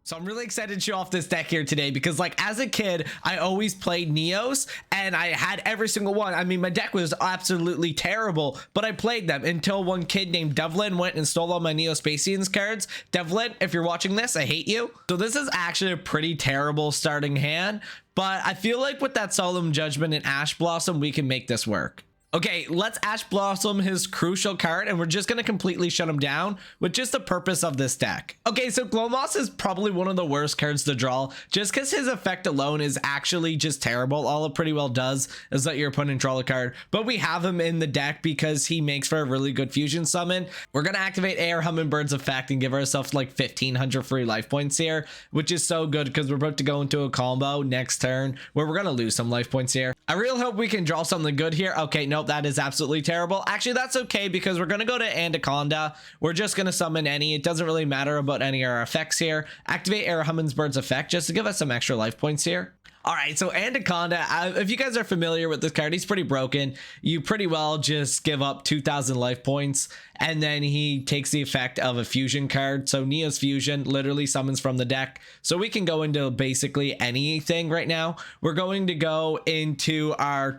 So I'm really excited to show off this deck here today because like as a kid, I always played Neos and I had every single one. I mean, my deck was absolutely terrible, but I played them until one kid named Devlin went and stole all my Neo-Spacians cards. Devlin, if you're watching this, I hate you. So this is actually a pretty terrible starting hand, but I feel like with that Solemn Judgment and Ash Blossom, we can make this work. Okay, let's Ash Blossom his crucial card, and we're just going to completely shut him down with just the purpose of this deck. Okay, so Glowmoss is probably one of the worst cards to draw, just because his effect alone is actually just terrible. All it pretty well does is let your opponent draw a card, but we have him in the deck because he makes for a really good fusion summon. We're going to activate AR Hummingbird's effect and give ourselves like 1,500 free life points here, which is so good because we're about to go into a combo next turn where we're going to lose some life points here. I really hope we can draw something good here. Okay, nope. That is absolutely terrible. Actually, that's okay because we're going to go to Anaconda. We're just going to summon any. It doesn't really matter about any of our effects here. Activate Air Humminbird's effect just to give us some extra life points here. All right, so Anaconda, if you guys are familiar with this card, he's pretty broken. You pretty well just give up 2,000 life points, and then he takes the effect of a fusion card. So Neo's Fusion literally summons from the deck. So we can go into basically anything right now. We're going to go into our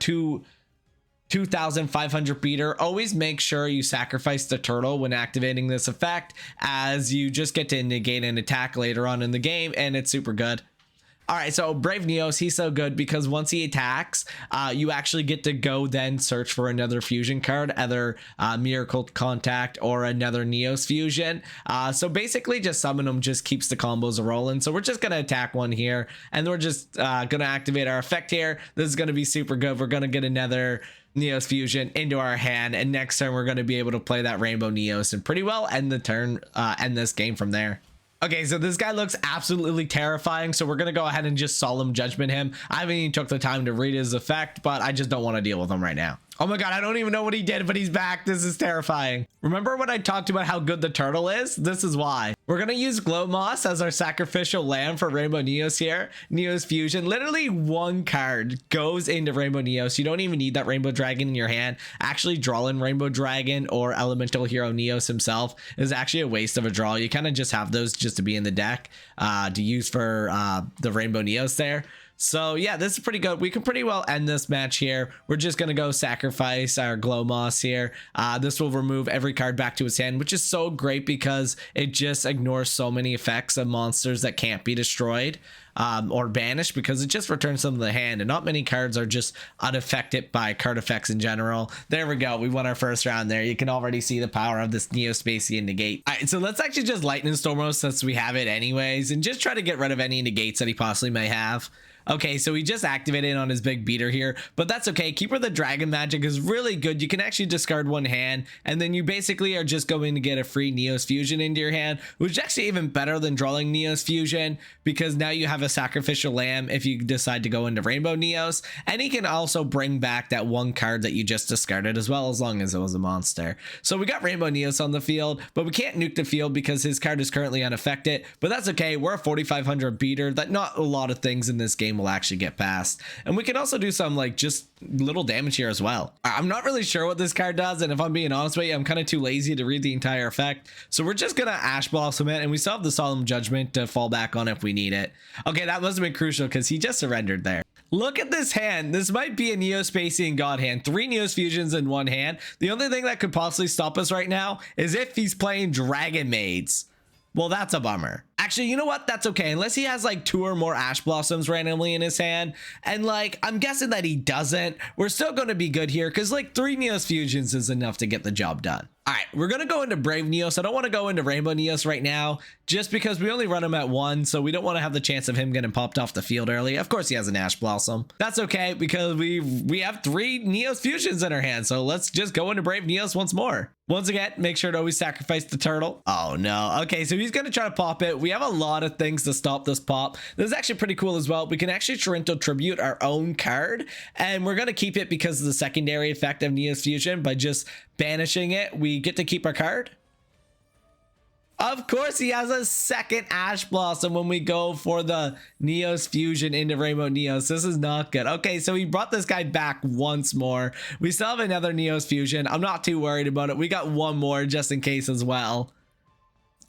2,500 beater. Always make sure you sacrifice the turtle when activating this effect, as you just get to negate an attack later on in the game, and it's super good. All right, so Brave Neos, he's so good because once he attacks, you actually get to go then search for another fusion card, either Miracle Contact or another Neos Fusion. So basically just summon them just keeps the combos rolling. So we're just going to attack one here, and we're just going to activate our effect here. This is going to be super good. We're going to get another Neos Fusion into our hand, and next turn we're going to be able to play that Rainbow Neos and pretty well end the turn, end this game from there. Okay, so this guy looks absolutely terrifying, so we're going to go ahead and just Solemn Judgment him. I haven't even took the time to read his effect, but I just don't want to deal with him right now. Oh my god, I don't even know what he did, but he's back. This is terrifying. Remember when I talked about how good the turtle is? This is why. We're going to use Glowmoss as our sacrificial lamb for Rainbow Neos here. Neos Fusion. Literally one card goes into Rainbow Neos. You don't even need that Rainbow Dragon in your hand. Actually, drawing Rainbow Dragon or Elemental Hero Neos himself is actually a waste of a draw. You kind of just have those just to be in the deck to use for the Rainbow Neos there. So yeah, this is pretty good. We can pretty well end this match here. We're just going to go sacrifice our Glowmoss here. This will remove every card back to his hand, which is so great because it just ignores so many effects of monsters that can't be destroyed or banished, because it just returns them to the hand, and not many cards are just unaffected by card effects in general. There we go. We won our first round there. You can already see the power of this Neo-Spacian negate. All right, so let's actually just Lightning Storm since we have it anyways, and just try to get rid of any negates that he possibly may have. Okay, so he just activated on his big beater here, but that's okay. Keeper the Dragon Magic is really good. You can actually discard one hand, and then you basically are just going to get a free Neos Fusion into your hand, which is actually even better than drawing Neos Fusion, because now you have a sacrificial lamb if you decide to go into Rainbow Neos, and he can also bring back that one card that you just discarded as well, as long as it was a monster. So we got Rainbow Neos on the field, but we can't nuke the field because his card is currently unaffected, but that's okay. We're a 4,500 beater that not a lot of things in this game will actually get past, and we can also do some like just little damage here as well. I'm not really sure what this card does, and if I'm being honest with you, I'm kind of too lazy to read the entire effect, so we're just gonna Ash Blossom it, and we still have the Solemn Judgment to fall back on if we need it. Okay, that must have been crucial because he just surrendered there. Look at this hand. This might be a Neo-Spacian God hand. 3 Neos Fusions in one hand. The only thing that could possibly stop us right now is if he's playing Dragon Maids. Well, that's a bummer. Actually, you know what? That's okay. Unless he has like 2 or more Ash Blossoms randomly in his hand. And like, I'm guessing that he doesn't. We're still going to be good here because like 3 Neos Fusions is enough to get the job done. All right, we're going to go into Brave Neos. I don't want to go into Rainbow Neos right now just because we only run him at 1. So we don't want to have the chance of him getting popped off the field early. Of course, he has an Ash Blossom. That's okay because we have 3 Neos Fusions in our hand. So let's just go into Brave Neos once more. Once again, make sure to always sacrifice the turtle. Oh no. Okay, so he's going to try to pop it. We have a lot of things to stop this pop. This is actually pretty cool as well. We can actually Torrential Tribute our own card, and we're going to keep it because of the secondary effect of Neos Fusion. By just banishing it, we get to keep our card. Of course, he has a second Ash Blossom when we go for the Neos Fusion into Rainbow Neos. This is not good. Okay, so he brought this guy back once more. We still have another Neos Fusion. I'm not too worried about it. We got one more just in case as well.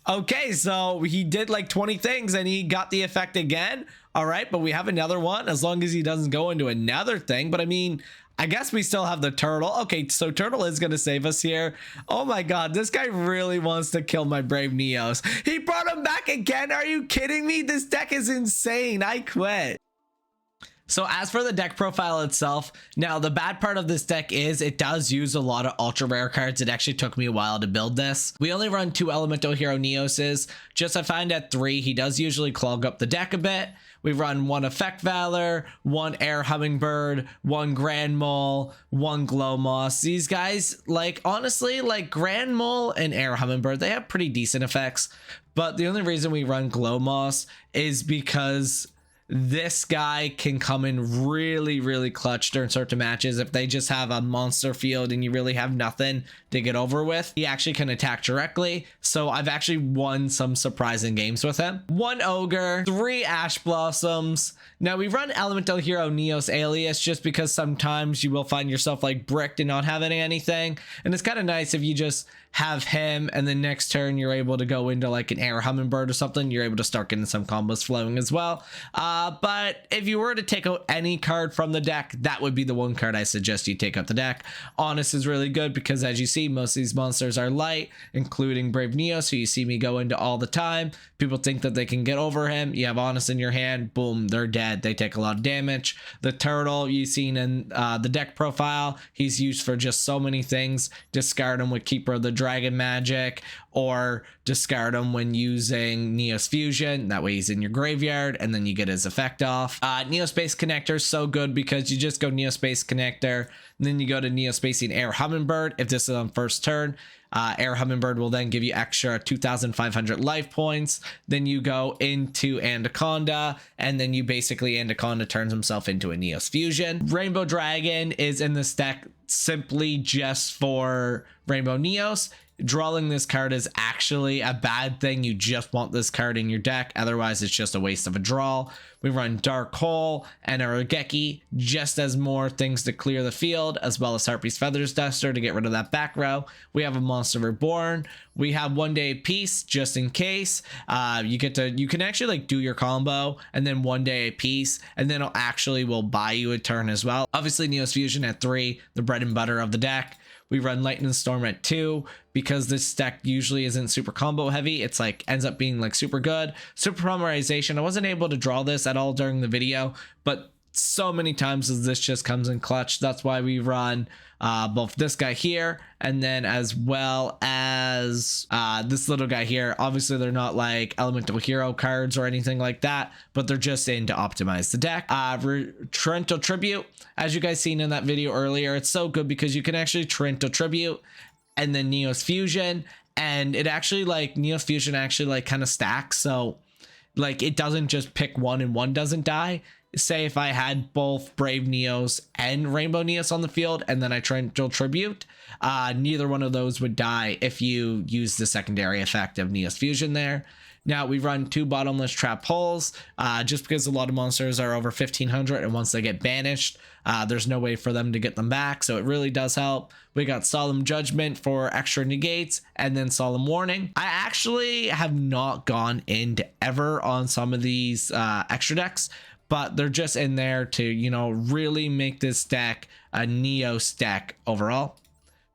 Okay, so he did like 20 things and he got the effect again. All right, but we have another one as long as he doesn't go into another thing. But I mean, I guess we still have the turtle. Okay, so turtle is going to save us here. Oh my god, this guy really wants to kill my brave Neos. He brought him back again. Are you kidding me? This deck is insane. I quit. So as for the deck profile itself, now the bad part of this deck is it does use a lot of ultra rare cards. It actually took me a while to build this. We only run 2 Elemental Hero Neoses. Just I find at 3, he does usually clog up the deck a bit. We run 1 Effect Valor, 1 Air Hummingbird, 1 Grand Mole, 1 Glow Moss. These guys, like, honestly, like Grand Mole and Air Hummingbird, they have pretty decent effects. But the only reason we run Glow Moss is because this guy can come in really clutch during certain matches. If they just have a monster field and you really have nothing to get over with, he actually can attack directly. So I've actually won some surprising games with him. 1 Ogre, 3 Ash Blossoms. Now we run Elemental Hero Neos Alias just because sometimes you will find yourself like bricked and not having anything. And it's kind of nice if you just have him and then next turn you're able to go into like an Air Hummingbird or something. You're able to start getting some combos flowing as well. But if you were to take out any card from the deck, that would be the one card I suggest you take out the deck. Honest is really good because as you see, most of these monsters are light, including Brave Neo, so you see me go into all the time. People think that they can get over him. You have Honest in your hand, boom, they're dead. They take a lot of damage. The turtle you've seen in the deck profile, he's used for just so many things. Discard him with Keeper of the Dragon magic, or discard him when using Neos Fusion. That way he's in your graveyard and then you get his effect off. Neo-Space Connector is so good because you just go Neo-Space Connector, and then you go to Neo-Spacian Air Hummingbird. If this is on first turn, Air Hummingbird will then give you extra 2,500 life points. Then you go into Anaconda, and then you basically Anaconda turns himself into a Neos Fusion. Rainbow Dragon is in this deck simply just for Rainbow Neos. Drawing this card is actually a bad thing. You just want this card in your deck. Otherwise, it's just a waste of a draw. We run Dark Hole and Arageki just as more things to clear the field, as well as Harpy's Feathers Duster to get rid of that back row. We have a Monster Reborn. We have 1 Day Peace just in case. You can actually like do your combo and then 1 Day Peace, and then it will buy you a turn as well. Obviously, Neos Fusion at 3, the bread and butter of the deck. We run Lightning Storm at 2 because this deck usually isn't super combo heavy. It's like ends up being like super good. Super Polymerization. I wasn't able to draw this at all during the video, but so many times as this just comes in clutch. That's why we run both this guy here and then as well as this little guy here. Obviously they're not like elemental hero cards or anything like that, but they're just in to optimize the deck. Torrential Tribute, as you guys seen in that video earlier, it's so good because you can actually Torrential Tribute and then Neos Fusion, and it actually like Neos Fusion actually like kind of stacks, so like it doesn't just pick one and one doesn't die. Say if I had both Brave Neos and Rainbow Neos on the field and then I Torrential Tribute, neither one of those would die if you use the secondary effect of Neos Fusion there. Now we run 2 Bottomless Trap Holes just because a lot of monsters are over 1,500, and once they get banished, there's no way for them to get them back, so it really does help. We got Solemn Judgment for extra negates, and then Solemn Warning. I actually have not gone into ever on some of these extra decks, but they're just in there to, you know, really make this deck a Neos deck overall.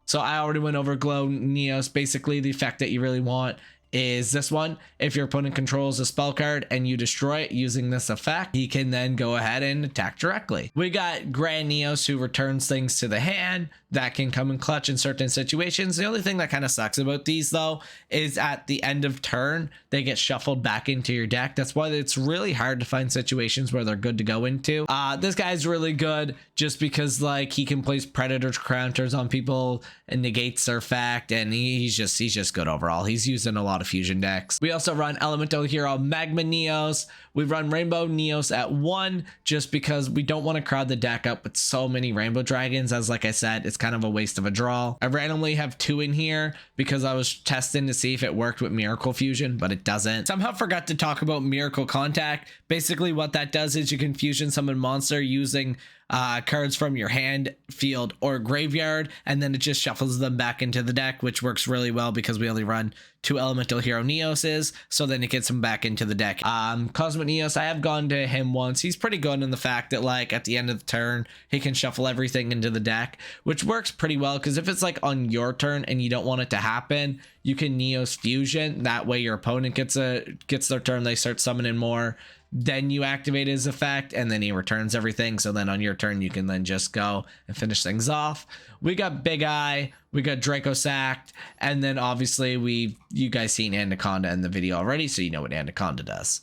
So I already went over Glow Neos. Basically, the effect that you really want is this one. If your opponent controls a spell card and you destroy it using this effect, he can then go ahead and attack directly. We got Grand Neos, who returns things to the hand that can come in clutch in certain situations. The only thing that kind of sucks about these though is at the end of turn they get shuffled back into your deck. That's why it's really hard to find situations where they're good to go into. This guy's really good just because like he can place Predator counters on people and negates their effect, and he's just good overall. He's used in a lot of fusion decks. We also run Elemental Hero Magma Neos. We run Rainbow Neos at 1 just because we don't want to crowd the deck up with so many Rainbow Dragons, as like I said, it's kind of a waste of a draw. I randomly have 2 in here because I was testing to see if it worked with Miracle Fusion, but it doesn't. Somehow forgot to talk about Miracle Contact. Basically what that does is you can fusion summon monster using cards from your hand, field, or graveyard, and then it just shuffles them back into the deck, which works really well because we only run 2 elemental hero Neoses, so then it gets them back into the deck. Cosmic Neos, I have gone to him once. He's pretty good in the fact that like at the end of the turn he can shuffle everything into the deck, which works pretty well because if it's like on your turn and you don't want it to happen, you can Neos Fusion. That way your opponent gets their turn, they start summoning more, then you activate his effect, and then he returns everything. So then on your turn, you can then just go and finish things off. We got Big Eye, we got Draco Sacked, and then obviously you guys seen Anaconda in the video already, so you know what Anaconda does.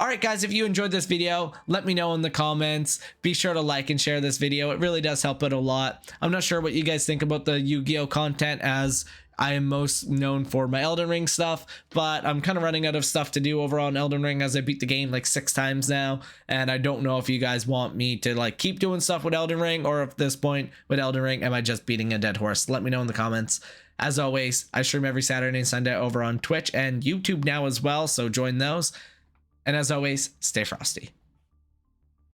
All right, guys, if you enjoyed this video, let me know in the comments. Be sure to like and share this video. It really does help it a lot. I'm not sure what you guys think about the Yu-Gi-Oh content, as I am most known for my Elden Ring stuff, but I'm kind of running out of stuff to do over on Elden Ring as I beat the game like 6 times now, and I don't know if you guys want me to like keep doing stuff with Elden Ring, or at this point with Elden Ring, am I just beating a dead horse? Let me know in the comments. As always, I stream every Saturday and Sunday over on Twitch and YouTube now as well, so join those. And as always, stay frosty.